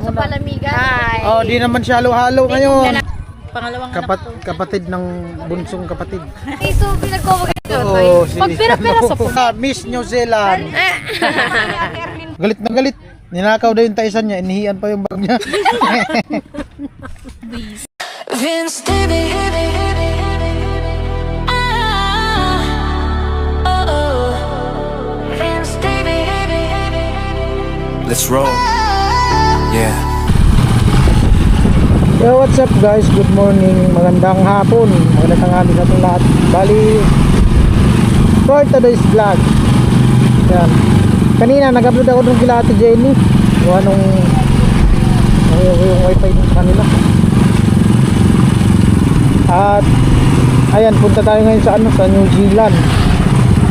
sa palamigan. Hi. Oh, di naman siya halo-halo ngayon. Pangalawang Kapatid ng bunsong kapatid. So, pinagkawagin ko. Oo, Pag pera-pera sa po. Miss New Zealand. Galit na galit. Ninakaw daw yung taisan niya. Inihian pa yung bag niya. Vince, baby, let's roll. Yeah. Yo, what's up guys? Good morning. Magandang hapon. Magandang tanghali sa ating lahat. Bali, for today's vlog. Yan. Kanina nag-upload ako nung kila Ate Jenny. Yung wifi sa kanila. At ayan, punta tayo ngayon sa New Zealand.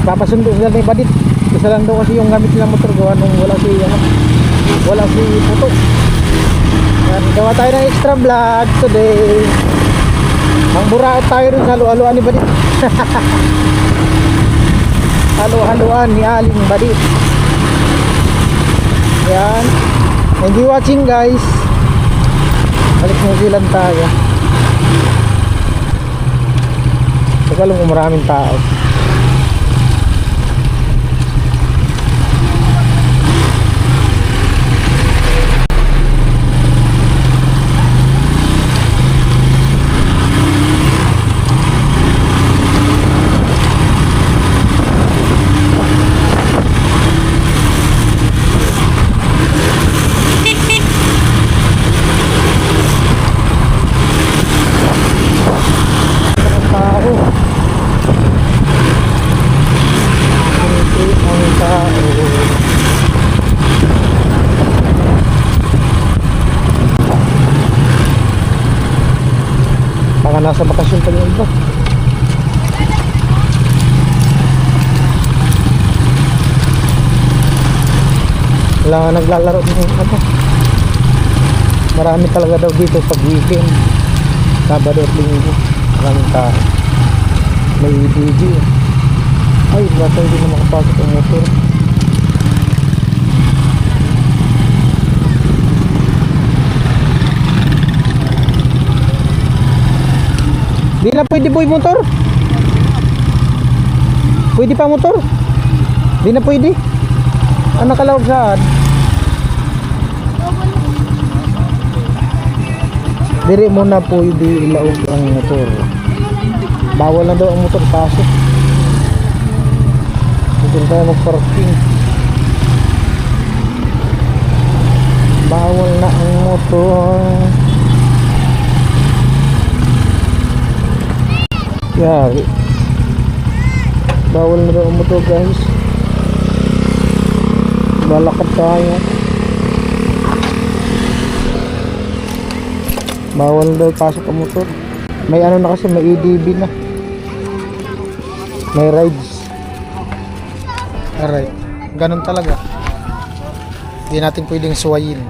Papasundo sila ni Badit. Isa lang daw kasi yung gamit nilang motor gawa nung wala si Puto. Yan, gawa tayo ng extra vlog today. Mangburaot tayo rin sa halo-haloan ni Badit. Halo-haloan ni Aling Badit. Yan. Thank you watching guys. Balik New Zealand tayo. Teka lang kung maraming tao. Nasa bakasyon pa yung iba. Wala nga naglalaro ng ano. Marami talaga daw dito pag weekend, Sabado at Linggo. Maraming tao. May EDG. Ay, bata hindi na makapasok ang motor. Di na pwede boy motor. Pwede pa motor. Di na pwede. Ang nakalawag saan? Diri mo na pwede ilaog ang motor. Bawal na daw ang motor pasok. Dito tayo mag-parking. Bawal na ang motor. Yari. Bawal na daw ang motor guys. Balakad tayo. Bawal na daw pasok ang motor. May ano na kasi, may EDB na. May rides. Alright. Ganun talaga. Hindi natin pwedeng suwayin.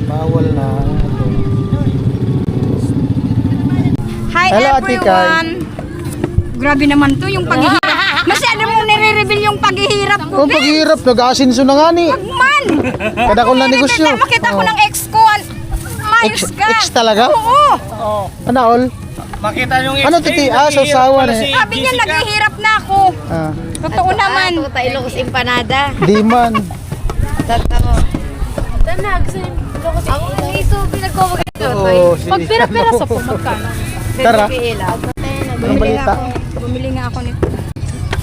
Bawal na ang motor. Hi Hello, everyone! Grabe naman to yung paghihirap. Masyado mo nire-reveal yung paghihirap ko, Kung paghihirap, nag-aasinso na nga ni. Man! Kada ko na negosyo. Makita ko ng ex ko. Mayos ka. Ex talaga? Oo. Ano all? Makita yung Ano titi? Sasawa na eh. Sabi niya naghihirap na ako. Ah, Totoo naman. Ilocos empanada. di man. Totoo. Tanag sa Ilocos. Ako nang iso pinagkawagin ko. Oo, Pag pera-pera sa po, magkano? Tara. Ilaw. Anong balita? Bumili nga ako nito.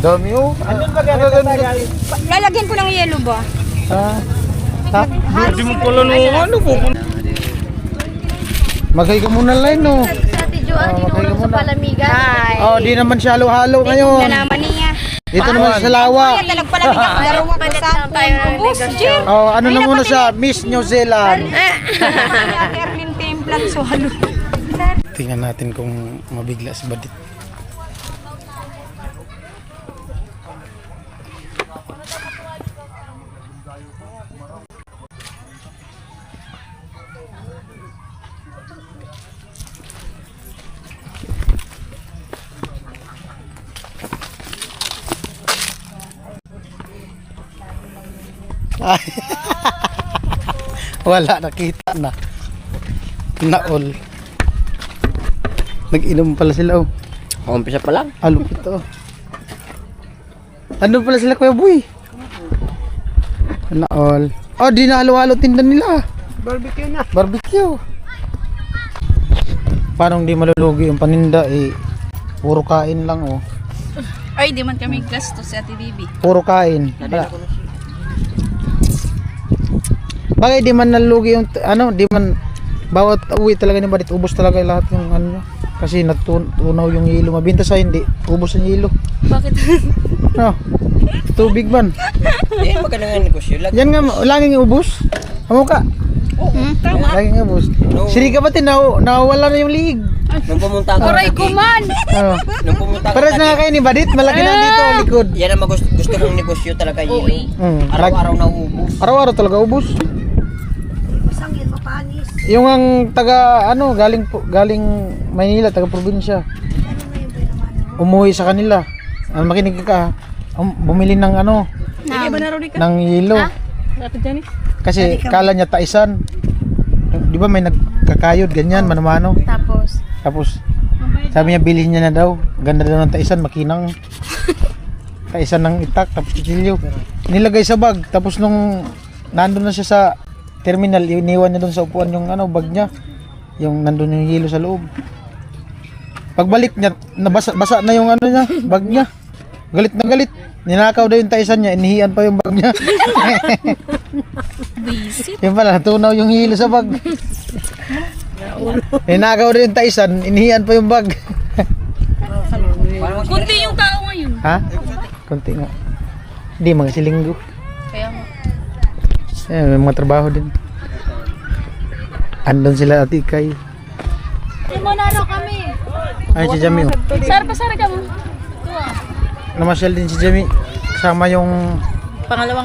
Dami oh. Lalagyan ko ng yellow ba? Ha? Hindi mo pala nung ano po. Maghay ka muna line no. Sa Ate Joanne, tinulong sa palamigan. Hi. Oh, di naman siya halo-halo ngayon. Na naman niya. Dito naman sa Lawa. Kaya talagpalamig ako. Darawa ko sa Bus, Jim. Oh, ano na muna siya? Miss New Zealand. Erlin Templan, so halo. Tingnan natin kung mabigla si Badit. Ay. Wala, nakita na. Naol. Nag-inom pala sila oh. Umpisa pa lang. Alupit oh. Ano pala sila Kuya Boy? Naol. Oh, di na halo-halo tinda nila. Barbecue na. Barbecue. Paano hindi malulugi yung paninda eh? Puro kain lang oh. Ay, di man kami gastos si Ate Bibi. Puro kain. Wala. Bagay di man nalugi yung ano, di man bawat uwi talaga ni Badit ubos talaga lahat yung ano niya. Kasi natunaw yung hilo, mabinta sa hindi, ubos ang hilo. Bakit? No. Tubig man. Eh, maganda nga negosyo. Yan nga, laging ubos. Amo ka. Tama. Laging ubos. Siri ka ba nawala na yung liig? Nung pumunta ako. Aray ko man! Oh. Nung pumunta ako. Pares na kayo ni Badit, malaki na dito ang likod. Yan ang gusto kong negosyo talaga yun. Araw-araw na ubos. Araw-araw talaga ubos. Yung ang taga ano galing Maynila, taga probinsya. Umuwi sa kanila. Makinig ka. Bumili ng ano ng hilo. Kasi kala niya taisan. Di ba may nagkakayod ganyan mano-mano. Tapos sabi niya bilhin niya na daw. Ganda daw ng taisan, makinang. Taisan ng itak tapos kutsilyo. Nilagay sa bag tapos nung nandun na siya sa terminal, iniwan niya doon sa upuan yung ano, bag niya. Yung nandun yung hilo sa loob. Pagbalik niya, basa na yung ano niya, bag niya. Galit na galit. Ninakaw daw yung taisan niya, inihian pa yung bag niya. Yung pala, natunaw yung hilo sa bag. Ninakaw daw yung taisan, inihian pa yung bag. Kunti yung tao ngayon. Ha? Kunti nga. Hindi, mga silinggo. Kaya mo. May mga trabaho din. Andun sila Ate Ikay. Limonaro kami. Ay, si Jamie oh. Sar, pasara ka mo. Namasyal din si Jamie. Kasama yung Pangalawang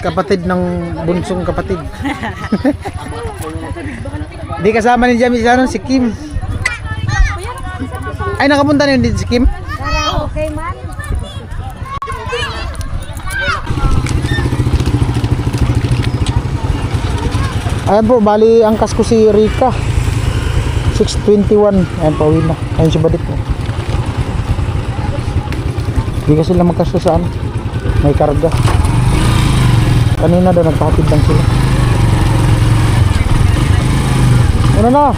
kapatid ng bunsong kapatid. Di kasama ni Jamie si ano, si Kim. Ay, nakapunta na yun din si Kim? Okay, man. Ayan po, bali angkas ko si Rika 621. Ayan, pauwi na. Ayan si Badit po. Hindi ka sila magkaso saan. May karga. Kanina daw nagpahatid lang sila. Ano na?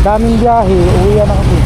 daming biyahe, uwi na kasi.